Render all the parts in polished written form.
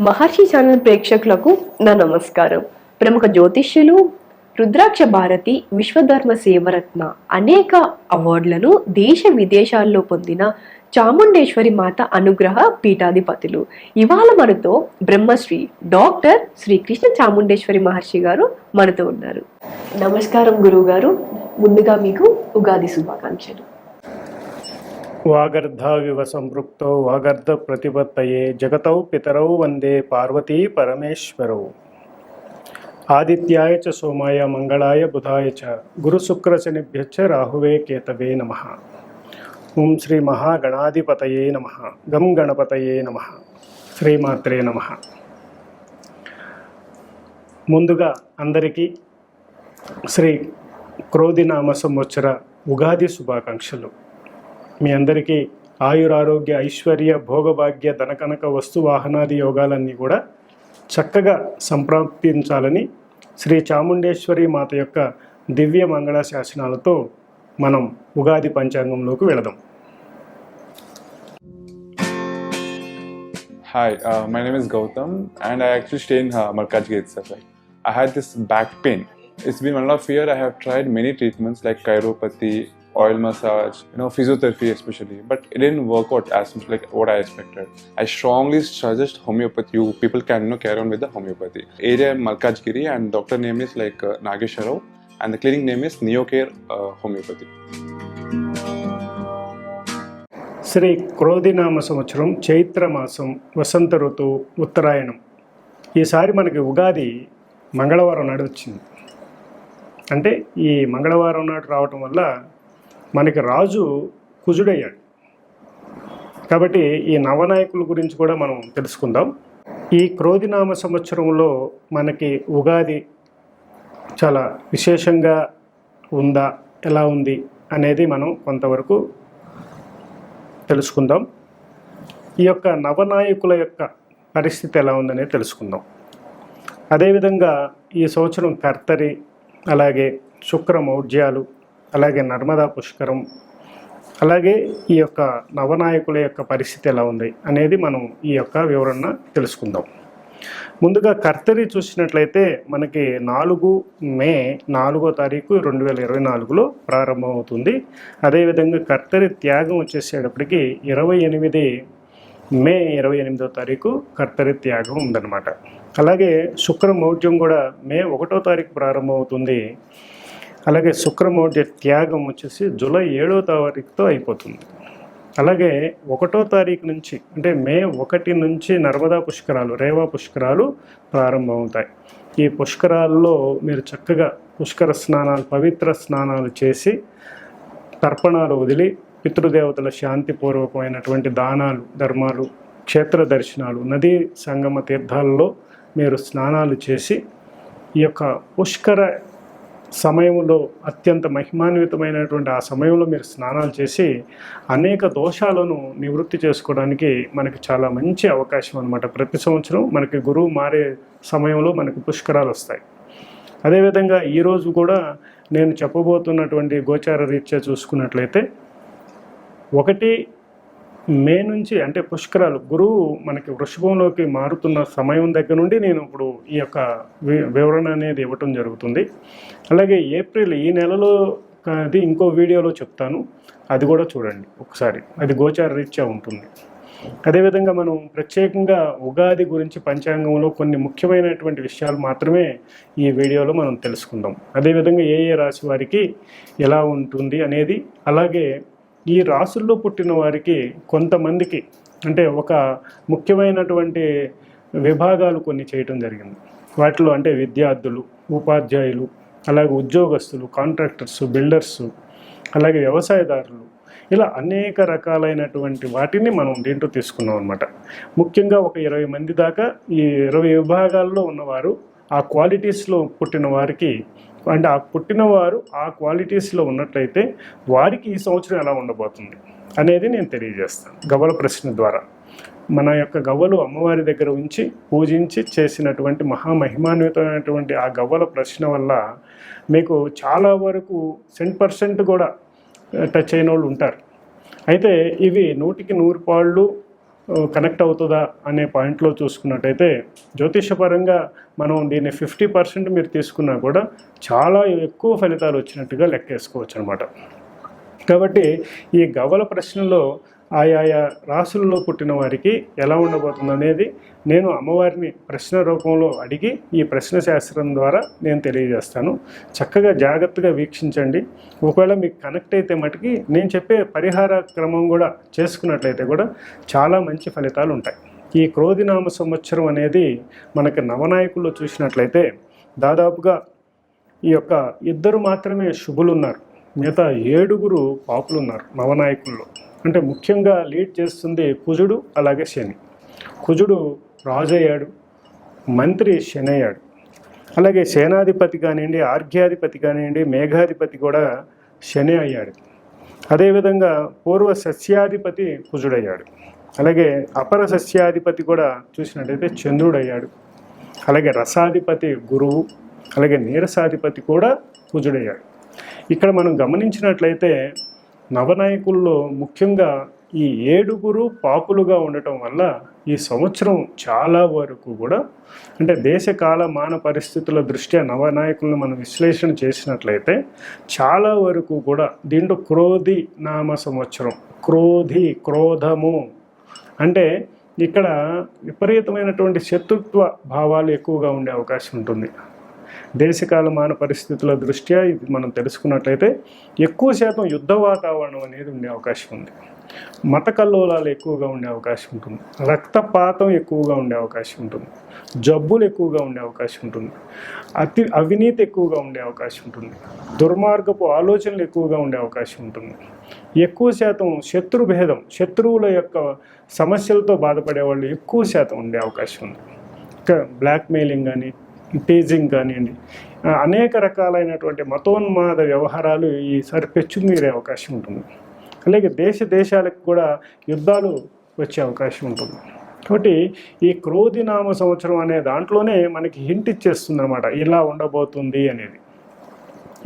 మహర్షి channel ప్రేక్షకులకు నా నమస్కారం. ప్రముఖ జ్యోతిష్యులు రుద్రాక్ష భారతి విశ్వధర్మ సేవరత్న అనేక అవార్డులను దేశ విదేశాల్లో పొందిన చాముండేశ్వరి మాత అనుగ్రహ పీఠాధిపతులు ఇవాళ మనతో బ్రహ్మశ్రీ డాక్టర్ శ్రీకృష్ణ చాముండేశ్వరి మహర్షి గారు మనతో ఉన్నారు. నమస్కారం గురువు గారు, ముందుగా మీకు ఉగాది శుభాకాంక్షలు. వాగర్ధావివ సంపృక్తో వాగర్ధ ప్రతిపత్తయే జగతౌ పితరౌ వందే పార్వతీ పరమేశ్వరౌ. ఆదిత్యాయ చ సోమాయ మంగళాయ బుధాయ చ గురుశుక్రశనిభ్యశ్చ రాహువే కేతవే నమః. ఓం శ్రీ మహాగణాధిపతయే నమః. గం గణపతయే నమః. శ్రీమాత్రే నమః. ముందుగా అందరికీ శ్రీ క్రోధినామ సంవత్సర ఉగాది శుభాకాంక్షలు. మీ అందరికీ ఆయురారోగ్య ఐశ్వర్య భోగభాగ్య ధనకనక వస్తు వాహనాది యోగాలన్నీ కూడా చక్కగా సంప్రాప్తించాలని శ్రీ చాముండేశ్వరి మాత యొక్క దివ్య మంగళ శాసనాలతో మనం ఉగాది పంచాంగంలోకి వెళదాం. Hi, my name is Gautam and I actually stay in Malkajgiri itself. Right? I had this back pain. It's been 1.5 years. I have tried many treatments like chiropathy, oil massage, physiotherapy especially, but it didn't work out as much like what I expected. I strongly suggest homeopathy. You people can carry on with the homeopathy. Area Malkajgiri and doctor name is like Nagesha Rao and the clinic name is Neocare Homeopathy. Shri క్రోధినామ సంవత్సరం చైత్ర మాసం వసంత ఋతువు ఉత్తరాయణం. ఈసారి మనకి ఉగాది మంగళవారం నాడు వచ్చింది. అంటే ఈ మంగళవారం నాడు రావటం వల్ల మనకి రాజు కుజుడయ్యాడు. కాబట్టి ఈ నవనాయకుల గురించి కూడా మనం తెలుసుకుందాం. ఈ క్రోధినామ సంవత్సరంలో మనకి ఉగాది చాలా విశేషంగా ఉందా, ఎలా ఉంది అనేది మనం కొంతవరకు తెలుసుకుందాం. ఈ యొక్క నవనాయకుల యొక్క పరిస్థితి ఎలా ఉందనేది తెలుసుకుందాం. అదేవిధంగా ఈ సంవత్సరం కర్తరి, అలాగే శుక్రమౌఢ్యాలు, అలాగే నర్మదా పుష్కరం, అలాగే ఈ యొక్క నవనాయకుల యొక్క పరిస్థితి ఎలా ఉంది అనేది మనం ఈ యొక్క వివరణ తెలుసుకుందాం. ముందుగా కర్తరి చూసినట్లయితే మనకి 4 మే 4వ తారీఖు 2024లో ప్రారంభమవుతుంది. అదేవిధంగా కర్తరి త్యాగం వచ్చేసేటప్పటికి 28 మే 28వ తారీఖు కర్తరి త్యాగం ఉందన్నమాట. అలాగే శుక్రమౌఢ్యం కూడా మే 1వ తారీఖు ప్రారంభమవుతుంది. అలాగే శుక్రమౌఢ్య త్యాగం వచ్చేసి జూలై 7వ తారీఖుతో అయిపోతుంది. అలాగే 1వ తారీఖు నుంచి అంటే మే 1 నుంచి నర్మదా పుష్కరాలు, రేవా పుష్కరాలు ప్రారంభమవుతాయి. ఈ పుష్కరాల్లో మీరు చక్కగా పుష్కర స్నానాలు, పవిత్ర స్నానాలు చేసి తర్పణాలు వదిలి పితృదేవతల శాంతిపూర్వకమైనటువంటి దానాలు, ధర్మాలు, క్షేత్ర దర్శనాలు, నదీ సంగమ తీర్థాలలో మీరు స్నానాలు చేసి ఈ యొక్క పుష్కర సమయంలో అత్యంత మహిమాన్వితమైనటువంటి ఆ సమయంలో మీరు స్నానాలు చేసి అనేక దోషాలను నివృత్తి చేసుకోవడానికి మనకి చాలా మంచి అవకాశం అన్నమాట. ప్రతి సంవత్సరం మనకి గురువు మారే సమయంలో మనకి పుష్కరాలు వస్తాయి. అదేవిధంగా ఈరోజు కూడా నేను చెప్పబోతున్నటువంటి గోచార రీత్యా చూసుకున్నట్లయితే 1 మే నుంచి అంటే పుష్కరాలు గురువు మనకి వృషభంలోకి మారుతున్న సమయం దగ్గర నుండి నేను ఇప్పుడు ఈ యొక్క వివరణ అనేది ఇవ్వటం జరుగుతుంది. అలాగే ఏప్రిల్ ఈ నెలలో అది ఇంకో వీడియోలో చెప్తాను, అది కూడా చూడండి ఒకసారి, అది గోచార రీత్యా ఉంటుంది. అదేవిధంగా మనం ప్రత్యేకంగా ఉగాది గురించి పంచాంగంలో కొన్ని ముఖ్యమైనటువంటి విషయాలు మాత్రమే ఈ వీడియోలో మనం తెలుసుకుందాం. అదేవిధంగా ఏ రాశి వారికి ఎలా ఉంటుంది అనేది, అలాగే ఈ రాసుల్లో పుట్టిన వారికి కొంతమందికి అంటే ఒక ముఖ్యమైనటువంటి విభాగాలు కొన్ని చేయటం జరిగింది. వాటిలో అంటే విద్యార్థులు, ఉపాధ్యాయులు, అలాగే ఉద్యోగస్తులు, కాంట్రాక్టర్స్, బిల్డర్సు, అలాగే వ్యవసాయదారులు, ఇలా అనేక రకాలైనటువంటి వాటిని మనం దీంట్లో తీసుకున్నాం అన్నమాట. ముఖ్యంగా ఒక 20 మంది దాకా ఈ 20 విభాగాల్లో ఉన్నవారు ఆ క్వాలిటీస్లో పుట్టిన వారికి అంటే ఆ పుట్టినవారు ఆ క్వాలిటీస్లో ఉన్నట్లయితే వారికి ఈ సంవత్సరం ఎలా ఉండబోతుంది అనేది నేను తెలియజేస్తాను గవ్వల ప్రశ్న ద్వారా. మన యొక్క గవ్వలు అమ్మవారి దగ్గర ఉంచి పూజించి చేసినటువంటి మహామహిమాన్వితమైనటువంటి ఆ గవ్వల ప్రశ్న వల్ల మీకు చాలా వరకు 100% కూడా టచ్ అయిన వాళ్ళు ఉంటారు. అయితే ఇవి 100కి 100 పాళ్ళు కనెక్ట్ అవుతుందా అనే పాయింట్లో చూసుకున్నట్టయితే జ్యోతిషపరంగా మనం దీన్ని 50% మీరు తీసుకున్నా కూడా చాలా ఎక్కువ ఫలితాలు వచ్చినట్టుగా లెక్కేసుకోవచ్చు అనమాట. కాబట్టి ఈ గవ్వల ప్రశ్నలో ఆయా రాసుల్లో పుట్టిన వారికి ఎలా ఉండబోతుంది అనేది నేను అమ్మవారిని ప్రశ్న రూపంలో అడిగి ఈ ప్రశ్న శాస్త్రం ద్వారా నేను తెలియజేస్తాను. చక్కగా జాగ్రత్తగా వీక్షించండి. ఒకవేళ మీకు కనెక్ట్ అయితే మటుకి నేను చెప్పే పరిహార క్రమం కూడా చేసుకున్నట్లయితే కూడా చాలా మంచి ఫలితాలు ఉంటాయి. ఈ క్రోధినామ సంవత్సరం అనేది మనకి నవనాయకుల్లో చూసినట్లయితే దాదాపుగా ఈ యొక్క 2 మాత్రమే శుభులు ఉన్నారు, మిగతా 7 పాపులు ఉన్నారు నవనాయకుల్లో. అంటే ముఖ్యంగా లీడ్ చేస్తుంది కుజుడు, అలాగే శని. కుజుడు రాజు అయ్యాడు, మంత్రి శని అయ్యాడు. అలాగే సేనాధిపతి కానివ్వండి, ఆర్ఘ్యాధిపతి కానివ్వండి, మేఘాధిపతి కూడా శని అయ్యాడు. అదేవిధంగా పూర్వ సస్యాధిపతి కుజుడయ్యాడు. అలాగే అపర సస్యాధిపతి కూడా చూసినట్టయితే చంద్రుడయ్యాడు. అలాగే రసాధిపతి గురువు, అలాగే నీరసాధిపతి కూడా కుజుడయ్యాడు. ఇక్కడ మనం గమనించినట్లయితే నవనాయకుల్లో ముఖ్యంగా ఈ 7 పాపులుగా ఉండటం వల్ల ఈ సంవత్సరం చాలా వరకు కూడా అంటే దేశకాల మాన పరిస్థితుల దృష్ట్యా నవనాయకులను మనం విశ్లేషణ చేసినట్లయితే చాలా వరకు కూడా దీంట్లో క్రోధి నామ సంవత్సరం, క్రోధము అంటే ఇక్కడ విపరీతమైనటువంటి శత్రుత్వ భావాలు ఎక్కువగా ఉండే అవకాశం ఉంటుంది. దేశకాల మాన పరిస్థితుల దృష్ట్యా ఇది మనం తెలుసుకున్నట్లయితే ఎక్కువ శాతం యుద్ధ వాతావరణం అనేది ఉండే అవకాశం ఉంది. మత కల్లోలాలు ఎక్కువగా ఉండే అవకాశం ఉంటుంది. రక్తపాతం ఎక్కువగా ఉండే అవకాశం ఉంటుంది. జబ్బులు ఎక్కువగా ఉండే అవకాశం ఉంటుంది. అవినీతి ఎక్కువగా ఉండే అవకాశం ఉంటుంది. దుర్మార్గపు ఆలోచనలు ఎక్కువగా ఉండే అవకాశం ఉంటుంది. ఎక్కువ శాతం శత్రుభేదం, శత్రువుల యొక్క సమస్యలతో బాధపడే వాళ్ళు ఎక్కువ శాతం ఉండే అవకాశం ఉంది. ఇంకా బ్లాక్మెయిలింగ్ కానీ, టీజింగ్ కానివ్వండి, అనేక రకాలైనటువంటి మతోన్మాద వ్యవహారాలు ఈసారి పెచ్చుమీరే అవకాశం ఉంటుంది. అలాగే దేశాలకు కూడా యుద్ధాలు వచ్చే అవకాశం ఉంటుంది. కాబట్టి ఈ క్రోధినామ సంవత్సరం అనే దాంట్లోనే మనకి హింట్ ఇచ్చేస్తుంది అనమాట, ఇలా ఉండబోతుంది అనేది.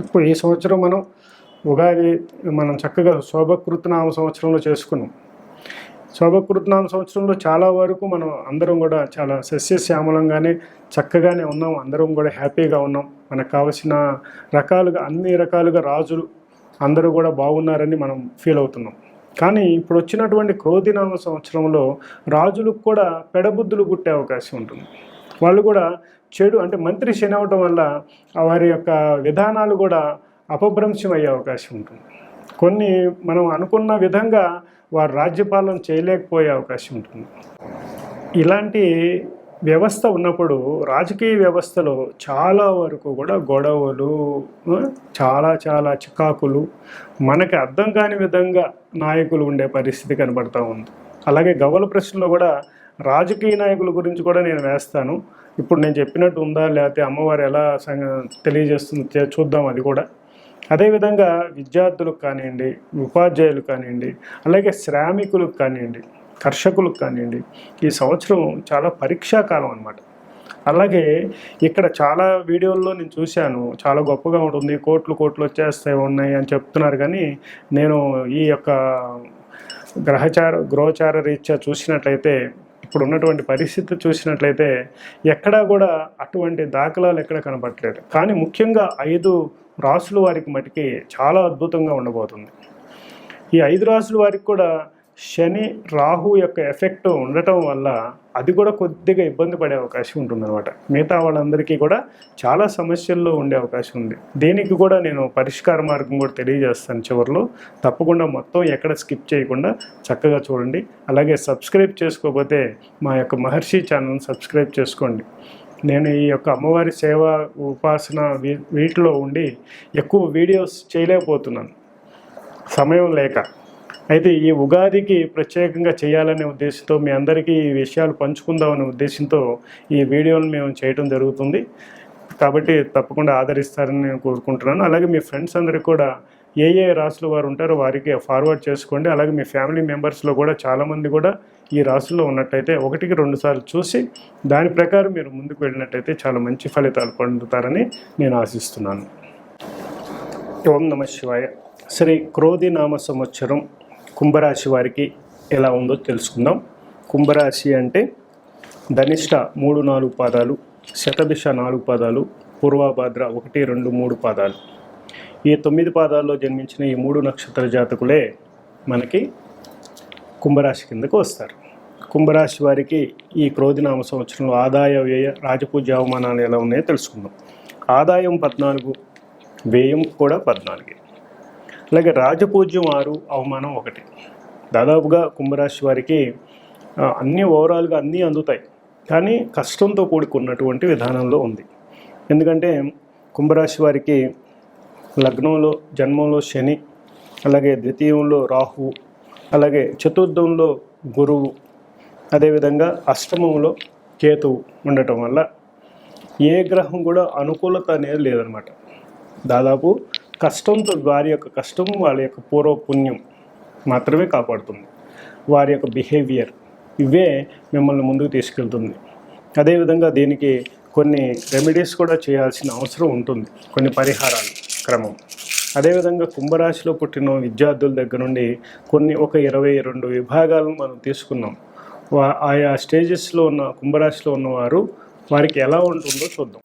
ఇప్పుడు ఈ సంవత్సరం మనం ఉగాది మనం చక్కగా శోభకృతనామ సంవత్సరంలో చేసుకున్నాం. శోభకృతనామ సంవత్సరంలో చాలా వరకు మనం అందరం కూడా చాలా సస్యశ్యామలంగానే చక్కగానే ఉన్నాం, అందరం కూడా హ్యాపీగా ఉన్నాం. మనకు కావలసిన అన్ని రకాలుగా రాజులు అందరూ కూడా బాగున్నారని మనం ఫీల్ అవుతున్నాం. కానీ ఇప్పుడు వచ్చినటువంటి క్రోధినామ సంవత్సరంలో రాజులకు కూడా పెడబుద్ధులు పుట్టే అవకాశం ఉంటుంది. వాళ్ళు కూడా చెడు అంటే మంత్రి శని అవటం వల్ల వారి యొక్క విధానాలు కూడా అపభ్రంశం అయ్యే అవకాశం ఉంటుంది. కొన్ని మనం అనుకున్న విధంగా వారు రాజ్యపాలన చేయలేకపోయే అవకాశం ఉంటుంది. ఇలాంటి వ్యవస్థ ఉన్నప్పుడు రాజకీయ వ్యవస్థలో చాలా వరకు కూడా గొడవలు, చాలా చికాకులు, మనకి అర్థం కాని విధంగా నాయకులు ఉండే పరిస్థితి కనబడుతూ ఉంది. అలాగే గవ్వల ప్రశ్నలో కూడా రాజకీయ నాయకుల గురించి కూడా నేను వేస్తాను. ఇప్పుడు నేను చెప్పినట్టు ఉందా, లేకపోతే అమ్మవారు ఎలా తెలియజేస్తుంది చూద్దాం అది కూడా. అదేవిధంగా విద్యార్థులకు కానివ్వండి, ఉపాధ్యాయులు కానివ్వండి, అలాగే శ్రామికులకు కానివ్వండి, కర్షకులకు కానివ్వండి, ఈ సంవత్సరం చాలా పరీక్షాకాలం అన్నమాట. అలాగే ఇక్కడ చాలా వీడియోల్లో నేను చూశాను, చాలా గొప్పగా ఉంటుంది, కోట్లు వచ్చేస్తాయి అని చెప్తున్నారు. కానీ నేను ఈ యొక్క గ్రహచార రీత్యా చూసినట్లయితే, ఇప్పుడు ఉన్నటువంటి పరిస్థితి చూసినట్లయితే ఎక్కడా కూడా అటువంటి దాఖలాలు ఎక్కడ కనపడలేదు. కానీ ముఖ్యంగా 5 రాసుల వారికి మటుకి చాలా అద్భుతంగా ఉండబోతుంది. ఈ 5 రాసుల వారికి కూడా శని రాహు యొక్క ఎఫెక్ట్ ఉండటం వల్ల అది కూడా కొద్దిగా ఇబ్బంది పడే అవకాశం ఉంటుందన్నమాట. మిగతా వాళ్ళందరికీ కూడా చాలా సమస్యల్లో ఉండే అవకాశం ఉంది. దీనికి కూడా నేను పరిష్కార మార్గం కూడా తెలియజేస్తాను చివరిలో. తప్పకుండా మొత్తం ఎక్కడ స్కిప్ చేయకుండా చక్కగా చూడండి. అలాగే సబ్స్క్రైబ్ చేసుకోకపోతే మా యొక్క మహర్షి ఛానల్ని సబ్స్క్రైబ్ చేసుకోండి. నేను ఈ యొక్క అమ్మవారి సేవ, ఉపాసన వీటిలో ఉండి ఎక్కువ వీడియోస్ చేయలేకపోతున్నాను, సమయం లేక. అయితే ఈ ఉగాదికి ప్రత్యేకంగా చేయాలనే ఉద్దేశంతో, మీ అందరికీ ఈ విషయాలు పంచుకుందామనే ఉద్దేశంతో ఈ వీడియోను మేము చేయడం జరుగుతుంది. కాబట్టి తప్పకుండా ఆదరిస్తారని నేను కోరుకుంటున్నాను. అలాగే మీ ఫ్రెండ్స్ అందరికీ కూడా ఏ రాసుల వారు ఉంటారో వారికి ఫార్వర్డ్ చేసుకోండి. అలాగే మీ ఫ్యామిలీ మెంబర్స్లో కూడా చాలామంది కూడా ఈ రాసుల్లో ఉన్నట్టయితే 1-2 సార్లు చూసి దాని ప్రకారం మీరు ముందుకు వెళ్ళినట్టయితే చాలా మంచి ఫలితాలు పొందుతారని నేను ఆశిస్తున్నాను. ఓం నమః శివాయ. శ్రీ క్రోధినామ సంవత్సరం కుంభరాశి వారికి ఎలా ఉందో తెలుసుకుందాం. కుంభరాశి అంటే ధనిష్ట 3-4 పాదాలు, శతభిష 4 పాదాలు, పూర్వభాద్ర 1, 2, 3 పాదాలు. ఈ 9 పాదాల్లో జన్మించిన ఈ 3 నక్షత్ర జాతకులే మనకి కుంభరాశి కిందకు వస్తారు. కుంభరాశి వారికి ఈ క్రోధినామ సంవత్సరంలో ఆదాయ వ్యయ రాజపూజ్య అవమానాలు ఎలా ఉన్నాయో తెలుసుకుందాం. ఆదాయం 14, వ్యయం కూడా 14. అలాగే రాజపూజ్యం 6, అవమానం 1. దాదాపుగా కుంభరాశి వారికి అన్నీ ఓవరాల్గా అన్నీ అందుతాయి, కానీ కష్టంతో కూడుకున్నటువంటి విధానంలో ఉంది. ఎందుకంటే కుంభరాశి వారికి లగ్నంలో జన్మంలో శని, అలాగే ద్వితీయంలో రాహువు, అలాగే చతుర్థంలో గురువు, అదేవిధంగా అష్టమంలో కేతువు ఉండటం వల్ల ఏ గ్రహం కూడా అనుకూలత అనేది లేదనమాట. దాదాపు కష్టంతో వారి యొక్క కష్టం వాళ్ళ యొక్క పూర్వపుణ్యం మాత్రమే కాపాడుతుంది. వారి యొక్క బిహేవియర్ ఇవే మిమ్మల్ని ముందుకు తీసుకెళ్తుంది. అదేవిధంగా దీనికి కొన్ని రెమెడీస్ కూడా చేయాల్సిన అవసరం ఉంటుంది, కొన్ని పరిహారాలు క్రమం. అదేవిధంగా కుంభరాశిలో పుట్టిన విద్యార్థుల దగ్గర నుండి ఒక 22 విభాగాలను మనం తీసుకున్నాం. ఆయా స్టేజెస్లో ఉన్న కుంభరాశిలో ఉన్నవారు వారికి ఎలా ఉంటుందో చూద్దాం.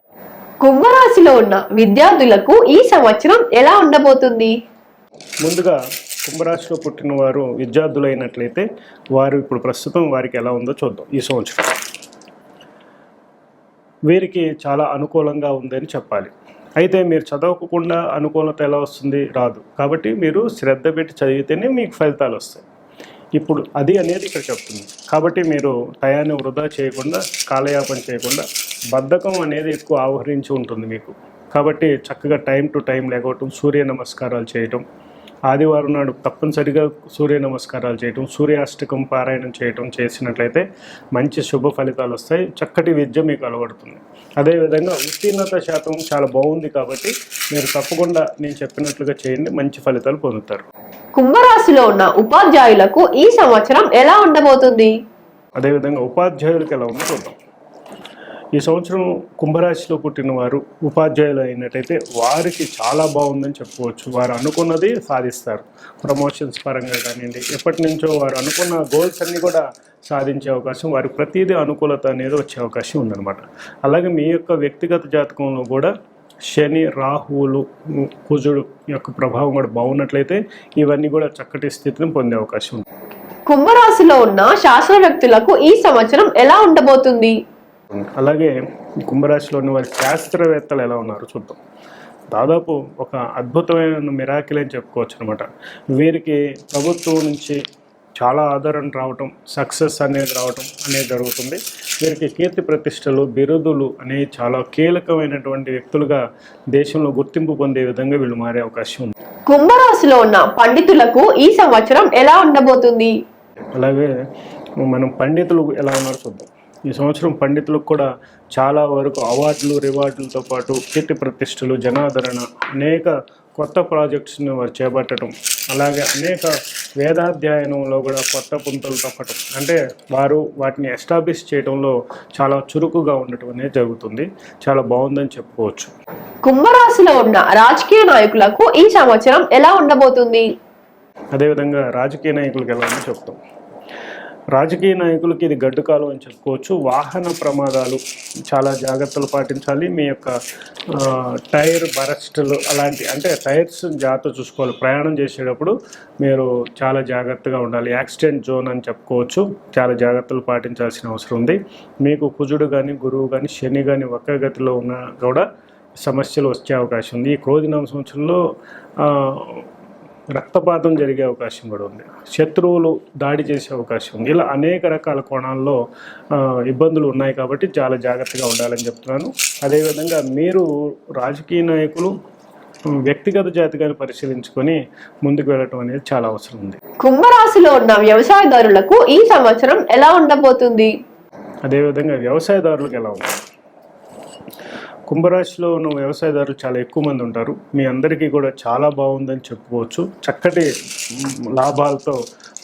కుంభరాశిలో ఉన్న విద్యార్థులకు ఈ సంవత్సరం ఎలా ఉండబోతుంది? ముందుగా కుంభరాశిలో పుట్టిన వారు విద్యార్థులు అయినట్లయితే వారు ఇప్పుడు ప్రస్తుతం వారికి ఎలా ఉందో చూద్దాం. ఈ సంవత్సరం వీరికి చాలా అనుకూలంగా ఉందని చెప్పాలి. అయితే మీరు చదవకుండా అనుకూలత ఎలా వస్తుంది? రాదు. కాబట్టి మీరు శ్రద్ధ పెట్టి చదివితేనే మీకు ఫలితాలు వస్తాయి. ఇప్పుడు అది అనేది ఇక్కడ చెప్తుంది. కాబట్టి మీరు టయాన్ని వృధా చేయకుండా, కాలయాపన చేయకుండా, బద్ధకం అనేది ఎక్కువ ఆవరించి ఉంటుంది మీకు. కాబట్టి చక్కగా టైం టు టైం లేకపోవటం, సూర్య నమస్కారాలు చేయటం, ఆదివారం నాడు తప్పనిసరిగా సూర్య నమస్కారాలు చేయటం, సూర్యాష్టకం పారాయణం చేయటం చేసినట్లయితే మంచి శుభ ఫలితాలు వస్తాయి. చక్కటి విద్య మీకు అలవడుతుంది. అదేవిధంగా ఉత్తీర్ణత శాతం చాలా బాగుంది. కాబట్టి మీరు తప్పకుండా నేను చెప్పినట్లుగా చేయండి, మంచి ఫలితాలు పొందుతారు. కుంభరాశిలో ఉన్న ఉపాధ్యాయులకు ఈ సంవత్సరం ఎలా ఉండబోతుంది? అదేవిధంగా ఉపాధ్యాయులకు ఎలా ఉందో చూద్దాం. ఈ సంవత్సరం కుంభరాశిలో పుట్టిన వారు ఉపాధ్యాయులు అయినట్టయితే వారికి చాలా బాగుందని చెప్పుకోవచ్చు. వారు అనుకున్నది సాధిస్తారు. ప్రమోషన్స్ పరంగా కానివ్వండి, ఎప్పటి నుంచో వారు అనుకున్న గోల్స్ అన్నీ కూడా సాధించే అవకాశం, వారికి ప్రతిదీ అనుకూలత అనేది వచ్చే అవకాశం ఉందన్నమాట. అలాగే మీ యొక్క వ్యక్తిగత జాతకంలో కూడా శని, రాహువులు, కుజుడు యొక్క ప్రభావం కూడా బాగున్నట్లయితే ఇవన్నీ కూడా చక్కటి స్థితిని పొందే అవకాశం ఉంది. కుంభరాశిలో ఉన్న శాస్త్ర వ్యక్తులకు ఈ సంవత్సరం ఎలా ఉండబోతుంది? అలాగే కుంభరాశిలో ఉన్న వారి శాస్త్రవేత్తలు ఎలా ఉన్నారు చూద్దాం. దాదాపు ఒక అద్భుతమైన మిరాకిల్ అని చెప్పుకోవచ్చు అనమాట. వీరికి ప్రభుత్వం నుంచి చాలా ఆదరణ రావటం, సక్సెస్ అనేది రావటం అనేది జరుగుతుంది. వీరికి కీర్తి ప్రతిష్టలు, బిరుదులు అనేవి చాలా కీలకమైనటువంటి వ్యక్తులుగా దేశంలో గుర్తింపు పొందే విధంగా వీళ్ళు మారే అవకాశం ఉంది. కుంభరాశిలో ఉన్న పండితులకు ఈ సంవత్సరం ఎలా ఉండబోతుంది? అలాగే మనం పండితులు ఎలా ఉన్నారో చూద్దాం. ఈ సంవత్సరం పండితులకు కూడా చాలా వరకు అవార్డులు, రివార్డులతో పాటు కీర్తి ప్రతిష్టలు, జనాదరణ, అనేక కొత్త ప్రాజెక్ట్స్ని వారు చేపట్టడం, అలాగే అనేక వేదాధ్యయనంలో కూడా కొత్త పుంతలు తప్పటం, అంటే వారు వాటిని ఎస్టాబ్లిష్ చేయడంలో చాలా చురుకుగా ఉండటం అనేది జరుగుతుంది. చాలా బాగుందని చెప్పుకోవచ్చు. కుంభరాశిలో ఉన్న రాజకీయ నాయకులకు ఈ సంవత్సరం ఎలా ఉండబోతుంది? అదేవిధంగా రాజకీయ నాయకులకు ఎలా ఉందో చెప్తాం. రాజకీయ నాయకులకి ఇది గడ్డు కాలం అని చెప్పుకోవచ్చు. వాహన ప్రమాదాలు చాలా జాగ్రత్తలు పాటించాలి. మీ యొక్క టైర్ బరస్టులు అలాంటి, అంటే టైర్స్ జాగ్రత్త చూసుకోవాలి. ప్రయాణం చేసేటప్పుడు మీరు చాలా జాగ్రత్తగా ఉండాలి. యాక్సిడెంట్ జోన్ అని చెప్పుకోవచ్చు. చాలా జాగ్రత్తలు పాటించాల్సిన అవసరం ఉంది. మీకు కుజుడు కానీ, గురువు కానీ, శని కానీ వక్రగతిలో ఉన్నా కూడా సమస్యలు వచ్చే అవకాశం ఉంది. ఈ క్రోధినామ సంవత్సరంలో రక్తపాతం జరిగే అవకాశం కూడా ఉంది. శత్రువులు దాడి చేసే అవకాశం ఉంది. ఇలా అనేక రకాల కోణాల్లో ఇబ్బందులు ఉన్నాయి. కాబట్టి చాలా జాగ్రత్తగా ఉండాలని చెప్తున్నాను. అదేవిధంగా మీరు రాజకీయ నాయకులు వ్యక్తిగత జాతకాన్ని పరిశీలించుకొని ముందుకు వెళ్ళటం అనేది చాలా అవసరం ఉంది. కుంభరాశిలో ఉన్న వ్యవసాయదారులకు ఈ సంవత్సరం ఎలా ఉండబోతుంది? అదేవిధంగా వ్యవసాయదారులకు ఎలా ఉంది? కుంభరాశిలో ఉన్న వ్యవసాయదారులు చాలా ఎక్కువ మంది ఉంటారు. మీ అందరికీ కూడా చాలా బాగుందని చెప్పుకోవచ్చు. చక్కటి లాభాలతో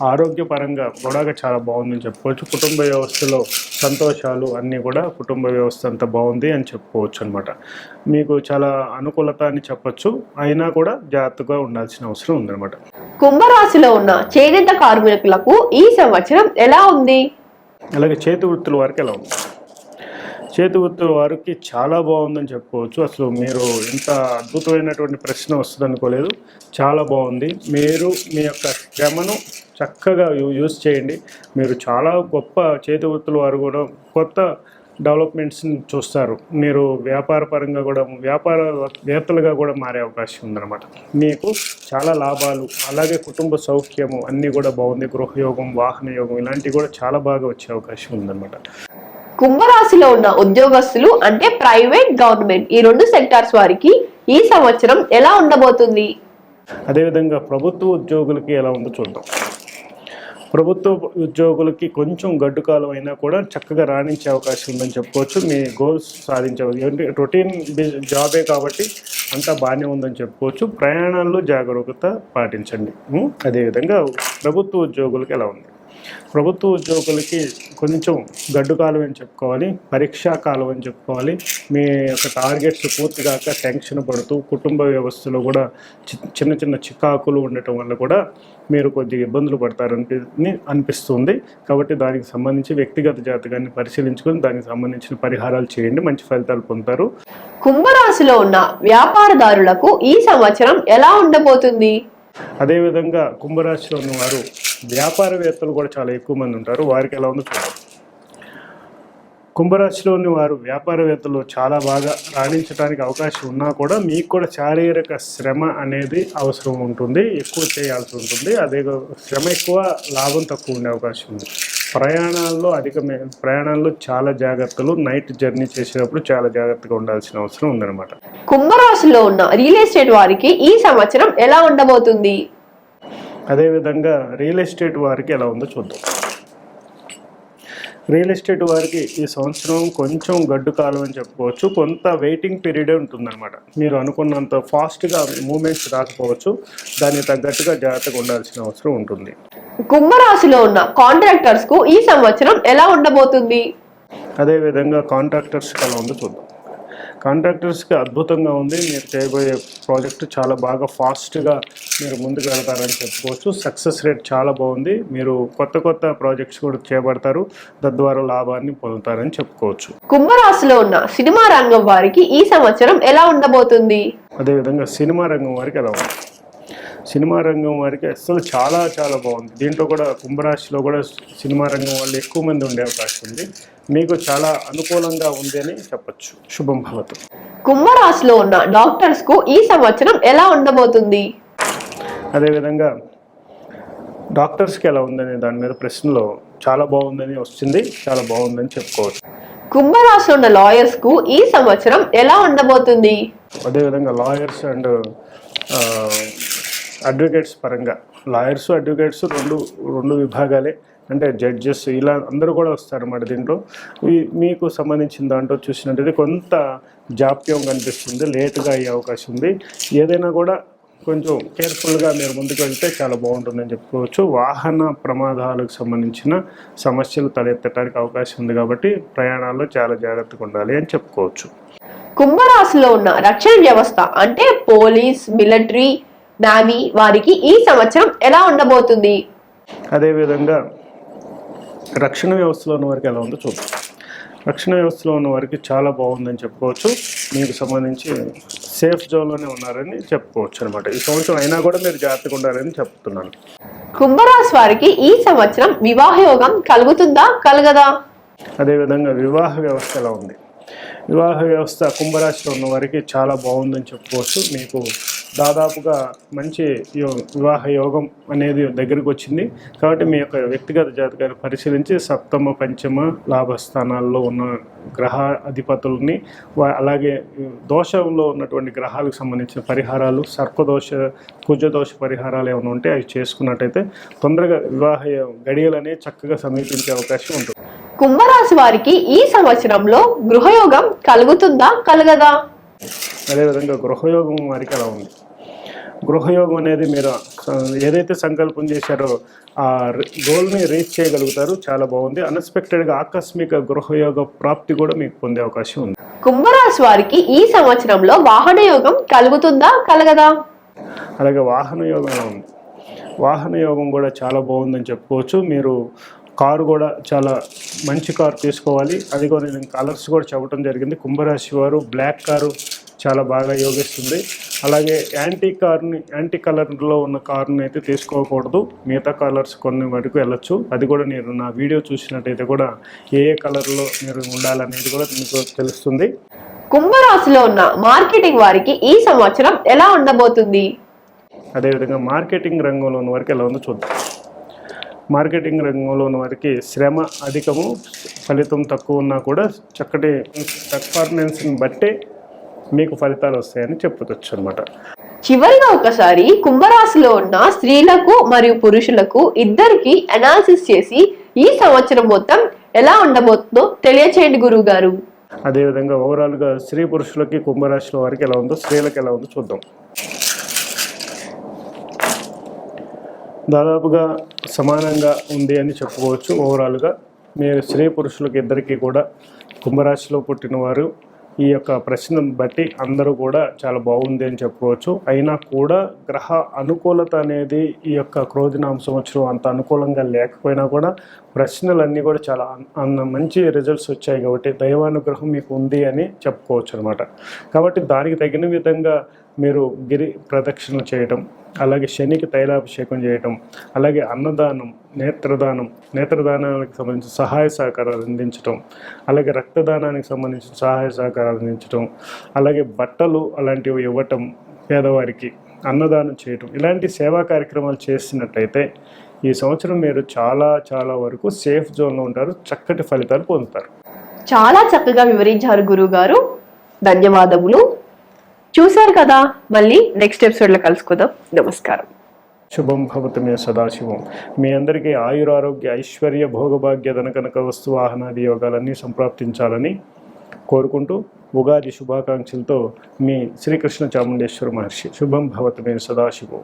ఆరోగ్యపరంగా కూడా చాలా బాగుందని చెప్పుకోవచ్చు. కుటుంబ వ్యవస్థలో సంతోషాలు అన్నీ కూడా కుటుంబ వ్యవస్థ అంతా బాగుంది అని చెప్పుకోవచ్చు అనమాట. మీకు చాలా అనుకూలత అని చెప్పచ్చు. అయినా కూడా జాగ్రత్తగా ఉండాల్సిన అవసరం ఉందన్నమాట. కుంభరాశిలో ఉన్న చేనేత కార్మికులకు ఈ సంవత్సరం ఎలా ఉంది? అలాగే చేతి వృత్తుల వారికి ఎలా ఉంది? చేతి వృత్తుల వారికి చాలా బాగుందని చెప్పుకోవచ్చు. అసలు మీరు ఇంత అద్భుతమైనటువంటి ప్రశ్న వస్తుంది అనుకోలేదు. చాలా బాగుంది. మీరు మీ యొక్క శ్రమను చక్కగా యూజ్ చేయండి. మీరు చాలా గొప్ప చేతి వృత్తుల వారు కూడా కొత్త డెవలప్మెంట్స్ని చూస్తారు. మీరు వ్యాపార పరంగా కూడా వ్యాపారవేత్తలుగా కూడా మారే అవకాశం ఉందన్నమాట. మీకు చాలా లాభాలు, అలాగే కుటుంబ సౌఖ్యము అన్నీ కూడా బాగుంది. గృహయోగం, వాహన యోగం ఇలాంటివి కూడా చాలా బాగా వచ్చే అవకాశం ఉందన్నమాట. కుంభరాశిలో ఉన్న ఉద్యోగస్తులు అంటే ప్రైవేట్, గవర్నమెంట్ ఈ రెండు సెక్టార్స్ వారికి ఈ సంవత్సరం ఎలా ఉండబోతుంది? అదేవిధంగా ప్రభుత్వ ఉద్యోగులకి ఎలా ఉందో చూద్దాం. ప్రభుత్వ ఉద్యోగులకి కొంచెం గడ్డు కాలం అయినా కూడా చక్కగా రాణించే అవకాశం ఉందని చెప్పుకోవచ్చు. మీ గోల్స్ సాధించే రొటీన్ జాబే కాబట్టి అంతా బాగానే ఉందని చెప్పుకోవచ్చు. ప్రయాణాల్లో జాగరూకత పాటించండి. అదేవిధంగా ప్రభుత్వ ఉద్యోగులకి ఎలా ఉంది? ప్రభుత్వ ఉద్యోగులకి కొంచెం గడ్డు కాలం అని చెప్పుకోవాలి, పరీక్షా కాలం అని చెప్పుకోవాలి. మీ యొక్క టార్గెట్స్ పూర్తిగాక టెన్షన్ పడుతూ కుటుంబ వ్యవస్థలో కూడా చిన్న చిన్న చికాకులు ఉండటం వల్ల కూడా మీరు కొద్దిగా ఇబ్బందులు పడతారని అనిపిస్తుంది. కాబట్టి దానికి సంబంధించి వ్యక్తిగత జాతకాన్ని పరిశీలించుకొని దానికి సంబంధించిన పరిహారాలు చేయండి, మంచి ఫలితాలు పొందుతారు. కుంభరాశిలో ఉన్న వ్యాపారదారులకు ఈ సంవత్సరం ఎలా ఉండబోతుంది? అదేవిధంగా కుంభరాశిలో ఉన్న వారు వ్యాపారవేత్తలు కూడా చాలా ఎక్కువ మంది ఉంటారు. వారికి ఎలా ఉందో చూడాలి. కుంభరాశిలోని వారు వ్యాపారవేత్తలు చాలా బాగా రాణించడానికి అవకాశం ఉన్నా కూడా మీకు కూడా శారీరక శ్రమ అనేది అవసరం ఉంటుంది, ఎక్కువ చేయాల్సి ఉంటుంది. అదే శ్రమ ఎక్కువ, లాభం తక్కువ ఉండే అవకాశం ఉంది. ప్రయాణాల్లో చాలా జాగ్రత్తలు, నైట్ జర్నీ చేసేటప్పుడు చాలా జాగ్రత్తగా ఉండాల్సిన అవసరం ఉందన్నమాట. కుంభరాశిలో ఉన్న రియల్ ఎస్టేట్ వారికి ఈ సంవత్సరం ఎలా ఉండబోతుంది? అదేవిధంగా రియల్ ఎస్టేట్ వారికి ఎలా ఉందో చూద్దాం. రియల్ ఎస్టేట్ వారికి ఈ సంవత్సరం కొంచెం గడ్డు కాలం అని చెప్పుకోవచ్చు. కొంత వెయిటింగ్ పీరియడే ఉంటుందన్నమాట. మీరు అనుకున్నంత ఫాస్ట్గా మూమెంట్స్ రాకపోవచ్చు. దానికి తగ్గట్టుగా జాగ్రత్తగా ఉండాల్సిన అవసరం ఉంటుంది. కుంభరాశిలో ఉన్న కాంట్రాక్టర్స్ కు ఈ సంవత్సరం ఎలా ఉండబోతుంది? అదేవిధంగా కాంట్రాక్టర్స్కి ఎలా ఉందో చూద్దాం. కాంట్రాక్టర్స్కి అద్భుతంగా ఉంది. మీరు చేయబోయే ప్రాజెక్టు చాలా బాగా ఫాస్ట్గా మీరు ముందుకు వెళ్తారని చెప్పుకోవచ్చు. సక్సెస్ రేట్ చాలా బాగుంది. మీరు కొత్త ప్రాజెక్ట్స్ కూడా చేపడతారు, తద్వారా లాభాన్ని పొందుతారని చెప్పుకోవచ్చు. కుంభరాశిలో ఉన్న సినిమా రంగం వారికి ఈ సంవత్సరం ఎలా ఉండబోతుంది? అదేవిధంగా సినిమా రంగం వారికి ఎలా ఉంది? సినిమా రంగం వారికి అసలు చాలా చాలా బాగుంది. దీంట్లో కూడా కుంభరాశిలో కూడా సినిమా రంగం వాళ్ళు ఎక్కువ మంది ఉండే అవకాశం ఉంది. మీకు చాలా అనుకూలంగా ఉంది అని చెప్పచ్చు. శుభం భవతు. కుంభరాశిలో ఉన్న డాక్టర్స్ కు ఈ సంవత్సరం ఎలా ఉండబోతుంది? అదేవిధంగా డాక్టర్స్కి ఎలా ఉందనే దాని మీద ప్రశ్నలో చాలా బాగుందని వస్తుంది, చాలా బాగుందని చెప్పుకోవచ్చు. కుంభరాశిలో ఉన్న లాయర్స్ కు ఈ సంవత్సరం ఎలా ఉండబోతుంది? అదేవిధంగా లాయర్స్ అండ్ అడ్వకేట్స్ పరంగా లాయర్స్, అడ్వకేట్స్ రెండు విభాగాలే. అంటే జడ్జెస్ ఇలా అందరూ కూడా వస్తారన్నమాట. దీంట్లో మీకు సంబంధించిన దాంట్లో చూసినట్టయితే కొంత జాప్యం కనిపిస్తుంది, లేటుగా అయ్యే అవకాశం ఉంది. ఏదైనా కూడా కొంచెం కేర్ఫుల్గా మీరు ముందుకు వెళ్తే చాలా బాగుంటుందని చెప్పుకోవచ్చు. వాహన ప్రమాదాలకు సంబంధించిన సమస్యలు తలెత్తడానికి అవకాశం ఉంది కాబట్టి ప్రయాణాల్లో చాలా జాగ్రత్తగా ఉండాలి అని చెప్పుకోవచ్చు. కుంభరాశిలో ఉన్న రక్షణ వ్యవస్థ అంటే పోలీస్, మిలిటరీ, నావీ వారికి ఈ సంవత్సరం ఎలా ఉండబోతుంది? అదేవిధంగా రక్షణ వ్యవస్థలో ఉన్న వారికి ఎలా ఉందో చూద్దాం. రక్షణ వ్యవస్థలో ఉన్న వారికి చాలా బాగుందని చెప్పుకోవచ్చు. మీకు సంబంధించి సేఫ్ జోన్లోనే ఉన్నారని చెప్పుకోవచ్చు అనమాట. ఈ సంవత్సరం అయినా కూడా మీరు జాగ్రత్తగా ఉండాలని చెప్తున్నాను. కుంభరాశి వారికి ఈ సంవత్సరం వివాహ యోగం కలుగుతుందా, కలగదా? అదేవిధంగా వివాహ వ్యవస్థ ఎలా ఉంది? వివాహ వ్యవస్థ కుంభరాశిలో ఉన్న వారికి చాలా బాగుందని చెప్పుకోవచ్చు. మీకు దాదాపుగా మంచి వివాహ యోగం అనేది దగ్గరికి వచ్చింది. కాబట్టి మీ యొక్క వ్యక్తిగత జాతకాన్ని పరిశీలించి సప్తమ, పంచమ లాభస్థానాల్లో ఉన్న గ్రహ అధిపతుల్ని అలాగే దోషంలో ఉన్నటువంటి గ్రహాలకు సంబంధించిన పరిహారాలు, సర్పదోష, కుజదోష పరిహారాలు ఏమైనా ఉంటే అవి చేసుకున్నట్టయితే తొందరగా వివాహ గడియలనే చక్కగా సమీపించే అవకాశం ఉంటుంది. కుంభరాశి వారికి ఈ సంవత్సరంలో గృహయోగం కలుగుతుందా, కలగదా? అదేవిధంగా గృహయోగం వారికి ఎలా ఉంది? గృహయోగం అనేది మీరు ఏదైతే సంకల్పం చేశారో ఆ గోల్ని రీచ్ చేయగలుగుతారు. చాలా బాగుంది. అన్ఎక్స్పెక్టెడ్గా ఆకస్మిక గృహయోగ ప్రాప్తి కూడా మీకు పొందే అవకాశం ఉంది. కుంభరాశి వారికి ఈ సంవత్సరంలో వాహన యోగం కలుగుతుందా, కలగదా? అలాగే వాహన యోగం ఉంది. వాహన యోగం కూడా చాలా బాగుందని చెప్పుకోవచ్చు. మీరు కారు కూడా చాలా మంచి కారు తీసుకోవాలి. అది కూడా నేను కలర్స్ కూడా చెప్పడం జరిగింది. కుంభరాశి వారు బ్లాక్ కారు చాలా బాగా యోగిస్తుంది. అలాగే యాంటీ కలర్లో ఉన్న కారుని అయితే తీసుకోకూడదు. మిగతా కలర్స్ కొన్ని వరకు వెళ్ళొచ్చు. అది కూడా నేను నా వీడియో చూసినట్టయితే కూడా ఏ కలర్లో మీరు ఉండాలనేది కూడా మీకు తెలుస్తుంది. కుంభరాశిలో ఉన్న మార్కెటింగ్ వారికి ఈ సంవత్సరం ఎలా ఉండబోతుంది? అదేవిధంగా మార్కెటింగ్ రంగంలో ఉన్న వారికి ఎలా ఉందో చూద్దాం. మార్కెటింగ్ రంగంలో ఉన్న వారికి శ్రమ అధికము, ఫలితం తక్కువ ఉన్నా కూడా చక్కటి పర్ఫార్మెన్స్ని బట్టే మీకు ఫలితాలు వస్తాయని చెప్పవచ్చు అనమాట. చివరిగా ఒకసారి కుంభరాశిలో ఉన్న స్త్రీలకు మరియు పురుషులకు ఇద్దరికి అనాలిసిస్ చేసి ఈ సంవత్సరం మొత్తం ఎలా ఉండబోతుందో తెలియచేయండి గురువు గారు. అదేవిధంగా ఓవరాల్గా స్త్రీ పురుషులకి కుంభరాశిలో వారికి ఎలా ఉందో, స్త్రీలకు ఎలా ఉందో చూద్దాం. దాదాపుగా సమానంగా ఉంది అని చెప్పుకోవచ్చు. ఓవరాల్గా మీరు స్త్రీ పురుషులకు ఇద్దరికీ కూడా కుంభరాశిలో పుట్టినవారు ఈ యొక్క ప్రశ్నను బట్టి అందరూ కూడా చాలా బాగుంది అని చెప్పుకోవచ్చు. అయినా కూడా గ్రహ అనుకూలత అనేది ఈ యొక్క క్రోధినామ సంవత్సరం అంత అనుకూలంగా లేకపోయినా కూడా ప్రశ్నలన్నీ కూడా చాలా మంచి రిజల్ట్స్ వచ్చాయి కాబట్టి దైవానుగ్రహం మీకు ఉంది అని చెప్పుకోవచ్చు అనమాట. కాబట్టి దానికి తగిన విధంగా మీరు గిరి ప్రదక్షిణ చేయటం, అలాగే శనికి తైలాభిషేకం చేయటం, అలాగే అన్నదానం, నేత్రదానానికి సంబంధించిన సహాయ సహకారాలు అందించడం, అలాగే రక్తదానానికి సంబంధించిన సహాయ సహకారాలు అందించడం, అలాగే బట్టలు అలాంటివి ఇవ్వటం, పేదవారికి అన్నదానం చేయటం, ఇలాంటి సేవా కార్యక్రమాలు చేసినట్లయితే ఈ సంవత్సరం మీరు చాలా చాలా వరకు సేఫ్ జోన్లో ఉంటారు, చక్కటి ఫలితాలు పొందుతారు. చాలా చక్కగా వివరించారు గురువు గారు, ధన్యవాదములు. చూశారు కదా, మళ్ళీ నెక్స్ట్ ఎపిసోడ్లో కలుసుకుందాం. నమస్కారం. శుభం భవతు మే సదాశివం. మీ అందరికీ ఆయురారోగ్య ఐశ్వర్య భోగభాగ్య ధనకనక వస్తు వాహనాది యోగాలన్నీ సంప్రాప్తించాలని కోరుకుంటూ ఉగాది శుభాకాంక్షలతో మీ శ్రీకృష్ణ చాముండేశ్వర మహర్షి. శుభం భవతు మే సదాశివం.